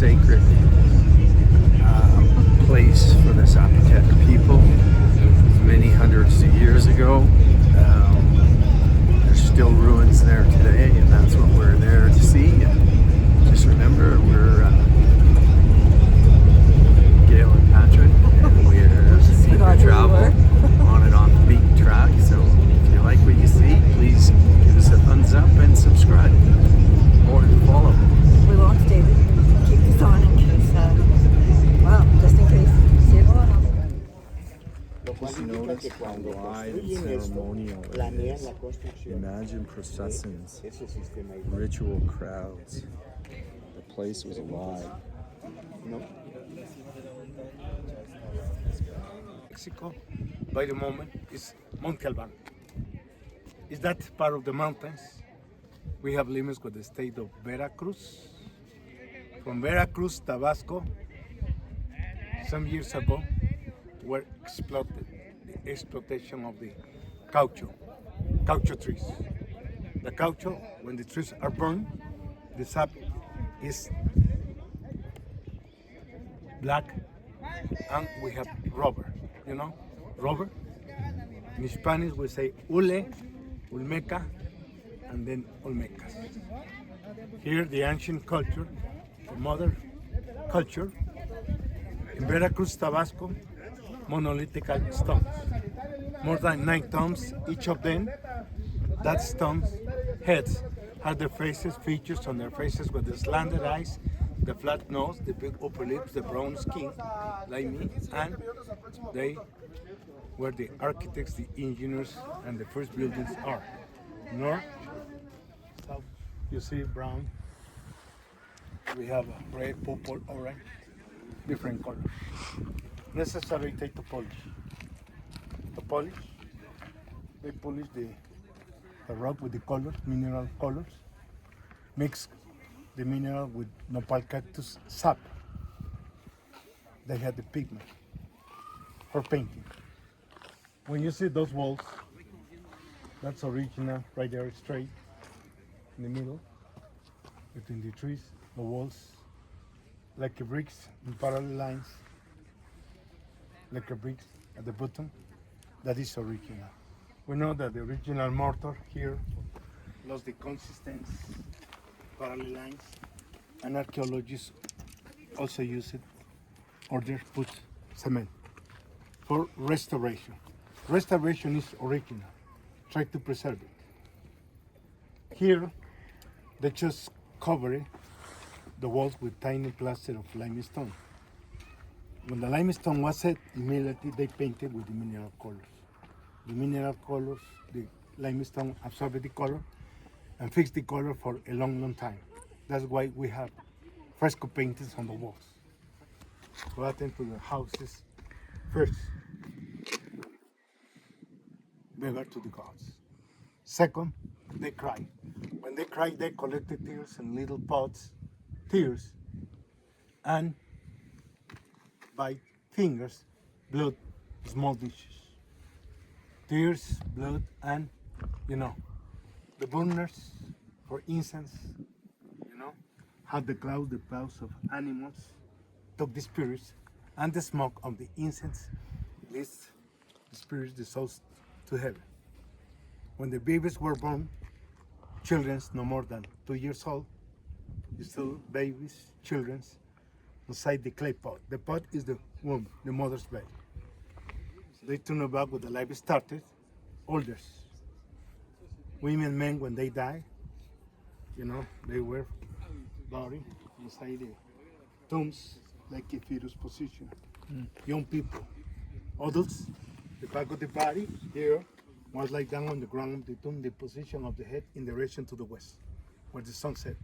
sacred place for the Zapotec people many hundreds of years ago. There's still ruins there today, and that's what we're there to see. And just remember, we're Gail and Patrick, and we're seeing the travel on and off the beaten track. So if you like what you see, please give us a thumbs up and subscribe or follow. We won't stay. Keep this on in case, just in case. See you going on. Just notice how wide and ceremonial it is. Imagine processions, ritual crowds. The place was alive. Mexico, by the moment, is Monte Alban. Is that part of the mountains? We have limits with the state of Veracruz. From Veracruz, Tabasco, some years ago, were exploited, the exploitation of the caoutchouc trees. The caoutchouc, when the trees are burned, the sap is black, and we have rubber. Rubber. In Spanish we say hule, Olmeca, and then Olmecas. Here the ancient culture, the mother culture, in Veracruz, Tabasco, monolithic stones. More than 9 tons each of them. That stones heads have their features on their faces with the slanted eyes, the flat nose, the big upper lips, the brown skin, like me, and they were the architects, the engineers, and the first buildings are. North, south, you see brown. We have red, purple, orange, different colors. Necessary take to polish. To polish, they polish the rock with the colors, mineral colors, mix the mineral with nopal cactus sap. They had the pigment for painting. When you see those walls, that's original, right there, straight in the middle, between the trees, the walls, like a bricks in parallel lines, like a bricks at the bottom. That is original. We know that the original mortar here lost the consistency, parallel lines, and archaeologists also use it or they put cement for restoration. Restoration is original. Try to preserve it. Here, they just cover the walls with tiny plaster of limestone. When the limestone was set, immediately they painted with the mineral colors. The mineral colors, the limestone absorbed the color and fixed the color for a long, long time. That's why we have fresco paintings on the walls. To attend to the houses first. Beggar to the gods. Second, they cry. When they cry, they collected tears in little pots, tears, and by fingers, blood, small dishes. Tears, blood, and the burners for incense, had the clouds of animals, took the spirits, and the smoke of the incense leads the spirits, the souls, to heaven. When the babies were born, children no more than 2 years old, still babies, children, inside the clay pot. The pot is the womb, the mother's belly. They turn about when the life started, olders. Women, men, when they die, they were buried inside the tombs like a fetus position. Young people, adults, the back of the body here was like down on the ground of the tomb, the position of the head in direction to the west, where the sun set.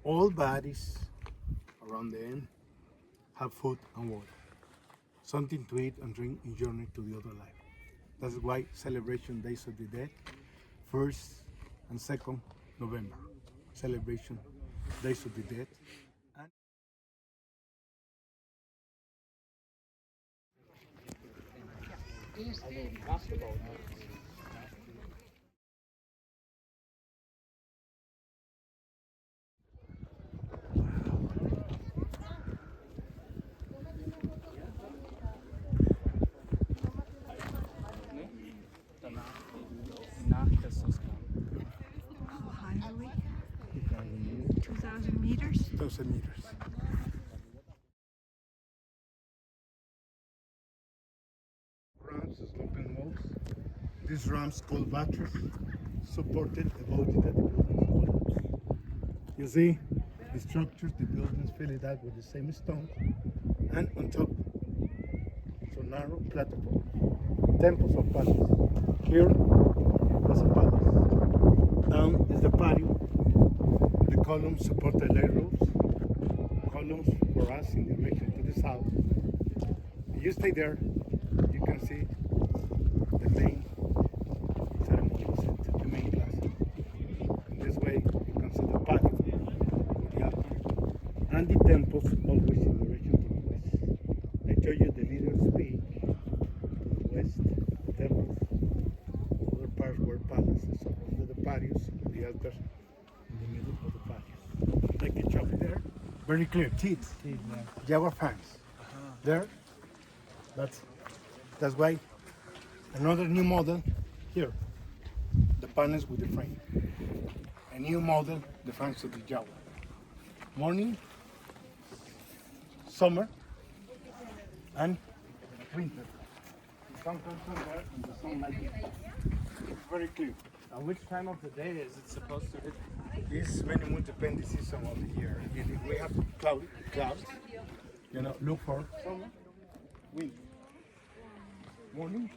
All bodies around the end have food and water, something to eat and drink in journey to the other life. That's why celebration Days of the Dead, 1st and 2nd November, celebration Days of the Dead. 1,000 meters? 1,000 meters. Ramps, sloping walls. These ramps called batteries supported above the building's columns. You see the structures, the buildings filled out with the same stone, and on top, so narrow platform, temples of palace. Here is a palace. Down is the patio. The columns support the light roofs. Columns for us in direction to the south. You stay there, you can see the main ceremony center, the main plaza. In this way, you can see the patio, the altar, and the temples always in direction to the west. I told you the leaders speak to the west, temples, other parts were palaces, so under the patios, the altars in the middle of the patios. Like a chop there, very clear, teeth, jaguar fangs. There, that's why another new model here, the panels with the frame. A new model, the fangs of the jaguar. Morning, summer, and winter. The sun comes from there and the sunlight is very clear. At which time of the day is it supposed to hit? This very much depends the season of the year. If we have clouds, look for summer, winter, morning,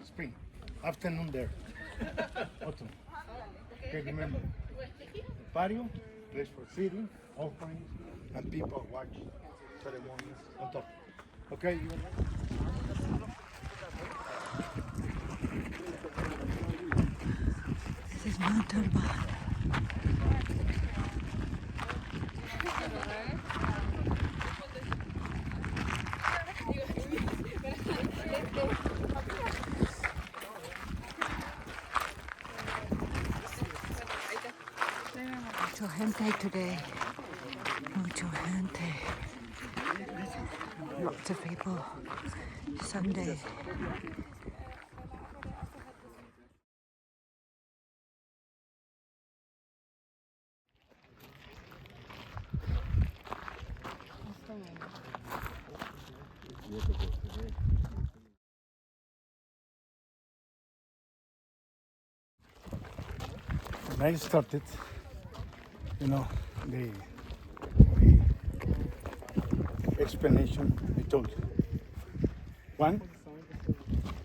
spring, afternoon there, autumn. Okay, remember, patio, place for sitting, offerings, and people watch ceremonies on top. Okay, This is Mount Alban. Mucho gente today. Mucho gente. Lots of people. Sunday. When I started, the explanation I told you. One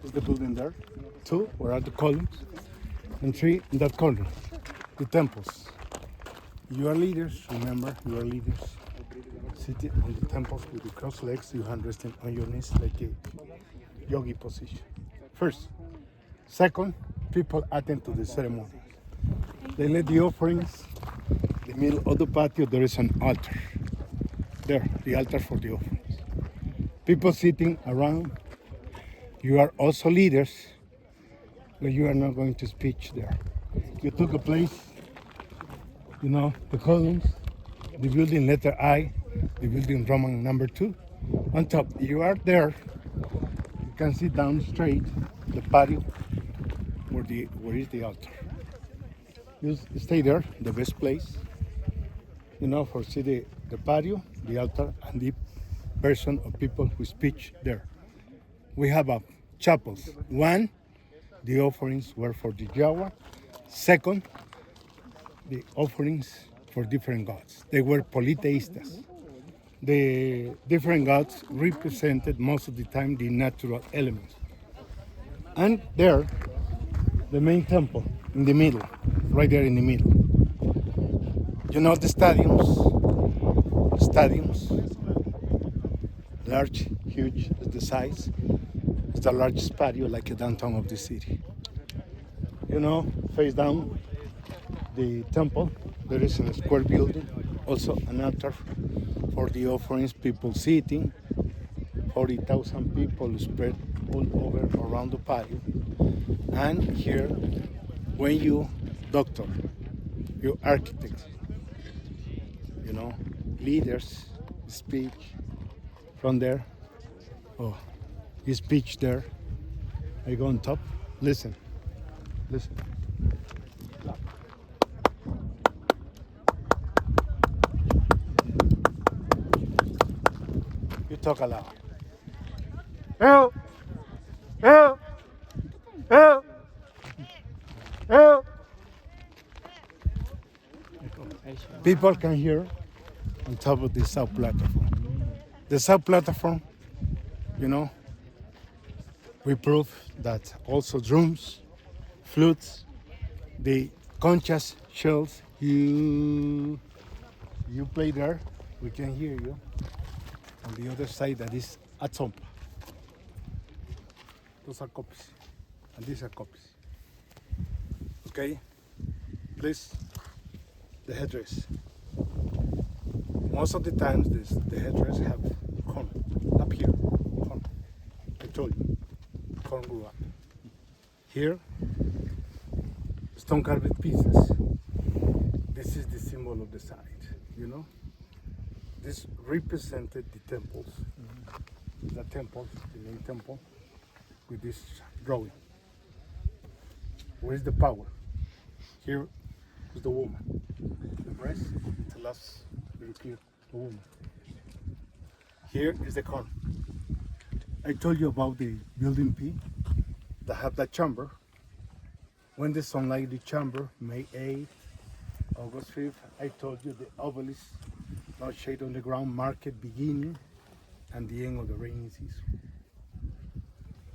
is the building there. Two, where are the columns? And three, in that corner, the temples. You are leaders, remember, you are leaders. Sitting on the temples with the crossed legs, your hand resting on your knees like a yogi position. First. Second, people attend to the ceremony. They let the offerings. In the middle of the patio, there is an altar. There, the altar for the offerings. People sitting around. You are also leaders, but you are not going to speak there. You took a place, the columns, the building letter I, the building Roman number 2. On top, you are there. You can see down straight the patio where is the altar. You stay there, the best place, for see the patio, the altar, and the person of people who speak there. We have chapels. One, the offerings were for the jaguar. Second, the offerings for different gods. They were polytheistas. The different gods represented most of the time the natural elements. And there, the main temple in the middle, right there in the middle. The stadiums, large, huge, is the size. It's the largest patio like a downtown of the city. Face down the temple, there is a square building, also an altar for the offerings, people sitting, 40,000 people spread all over around the patio. And here, when you doctor, you architect, leaders speak from there. Oh, you speak there. I go on top. Listen. talk aloud. Help! Help! Help! Help! People can hear on top of the south platform. The south platform, you know, we prove that also drums, flutes, the conchas, shells, you play there, we can hear you. On the other side, that is a tzompa. Those are copies, and these are copies. Okay, please, the headdress. Most of the times, the headdress have corn up here. Corn. I told you, corn grew up. Here, stone carved pieces. This is the symbol of the site, you know. This represented the temples, the main temple, with this drawing. Where is the power? Here is the woman. The breast, the last very clear, the woman. Here is the corn. I told you about the building P that have that chamber. When the sunlight, the chamber, May 8th, August 5th, I told you the obelisk, no shade on the ground, market beginning and the end of the rainy season.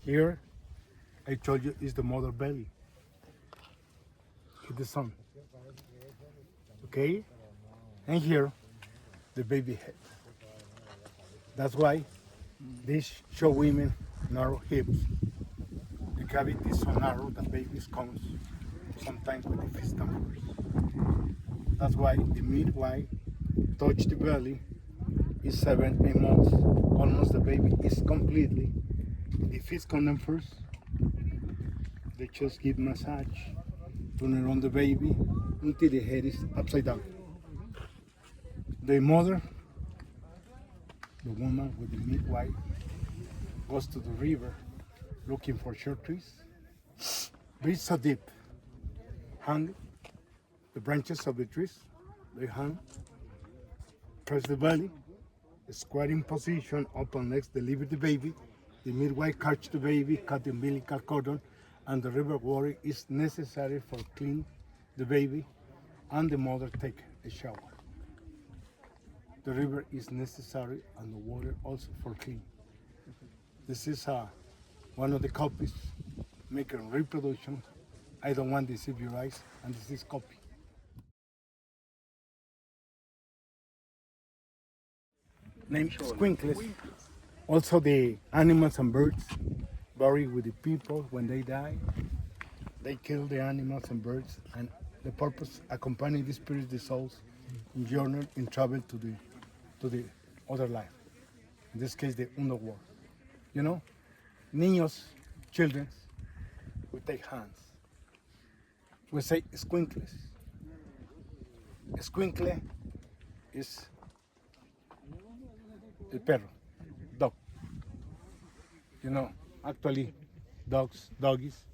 Here, I told you, is the mother belly. With the sun. Okay? And here, the baby head. That's why these show women narrow hips. The cavity is so narrow that babies comes sometimes with the fist numbers. That's why the midwife touch the belly is 7-8 months. Almost the baby is completely. The fist come them first. They just give massage, turn around the baby until the head is upside down. The mother, the woman with the midwife, goes to the river looking for short trees. Breathe so deep. Hang the branches of the trees. They hang. Press the belly. Squatting position, open legs, deliver the baby. The midwife catch the baby, cut the umbilical cord, and the river water is necessary for clean the baby, and the mother take a shower. The river is necessary, and the water also for clean. This is one of the copies making reproduction. I don't want to deceive your eyes, and this is copy. Named Squinkles. Also the animals and birds buried with the people when they die. They kill the animals and birds, and the purpose accompany the spirits, the souls, in journey, in travel to the other life. In this case, the underworld. You know, niños, children, we take hands. We say squinkles. Squinkle is el perro, dog. You know, actually, doggies,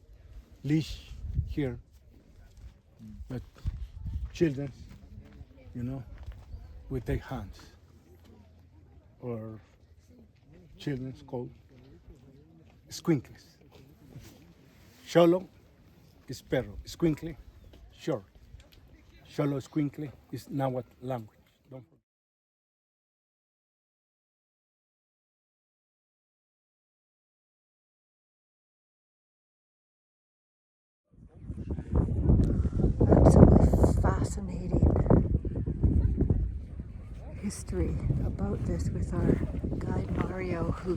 leash here, but children, you know, we take hands, or children's called squinkles. Cholo is perro, squinkle, short. Cholo squinkle is Nahuatl language. Don't forget. Absolutely fascinating history about this with our guide Mario, who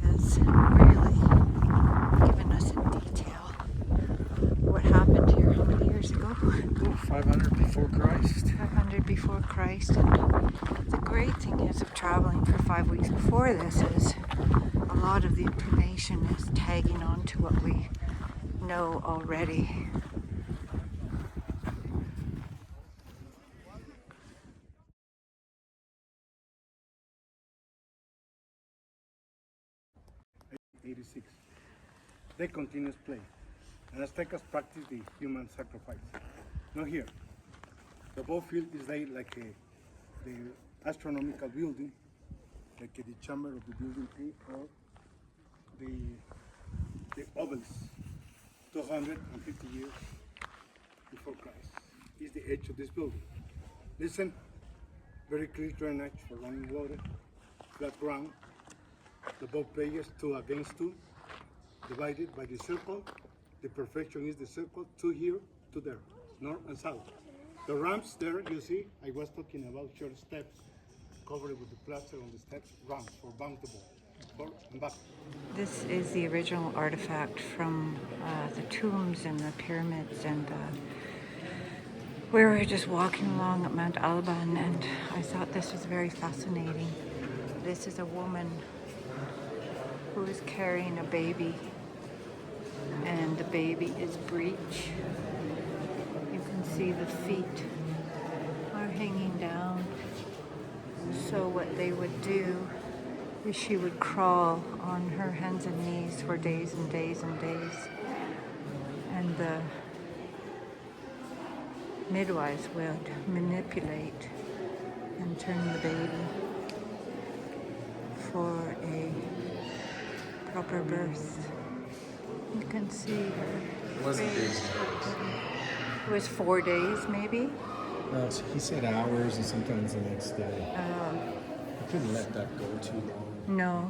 has really given us in detail what happened here how many years ago? 500 before Christ. 500 before Christ. And the great thing is of traveling for 5 weeks before this is a lot of the information is tagging on to what we know already. They continuous play. And Aztecas practice the human sacrifice. Now here, the ball field is like the astronomical building. like the chamber of the building A or the obelisk, 250 years before Christ, is the edge of this building. Listen, very clear drainage for running water, flat ground, the both players 2 against 2, divided by the circle. The perfection is the circle, 2 here, 2 there, north and south. The ramps there, you see, I was talking about short steps, covered with the plaster on the steps, ramps for bounce the ball, forward and back. This is the original artifact from the tombs and the pyramids, and we were just walking along at Mount Alban, and I thought this was very fascinating. This is a woman who is carrying a baby, and the baby is breech. You can see the feet are hanging down. So what they would do is she would crawl on her hands and knees for days and days and days, and the midwives would manipulate and turn the baby for a proper birth. You can see her. It wasn't face. days. It was 4 days, maybe. So he said hours and sometimes the next day. I couldn't let that go too long. No.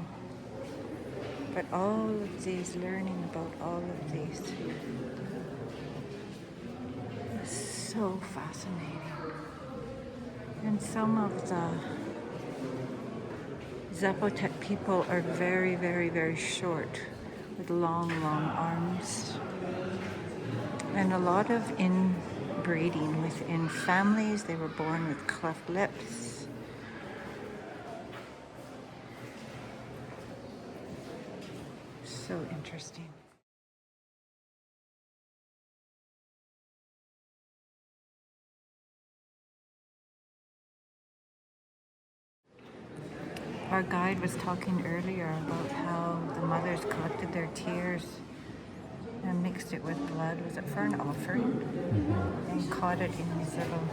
But all of these, learning about all of these, is so fascinating. And some of the Zapotec people are very, very, very short, with long, long arms. And a lot of inbreeding within families. They were born with cleft lips. So interesting. Our guide was talking earlier about how the mothers collected their tears and mixed it with blood. Was it for an offering? And caught it in these little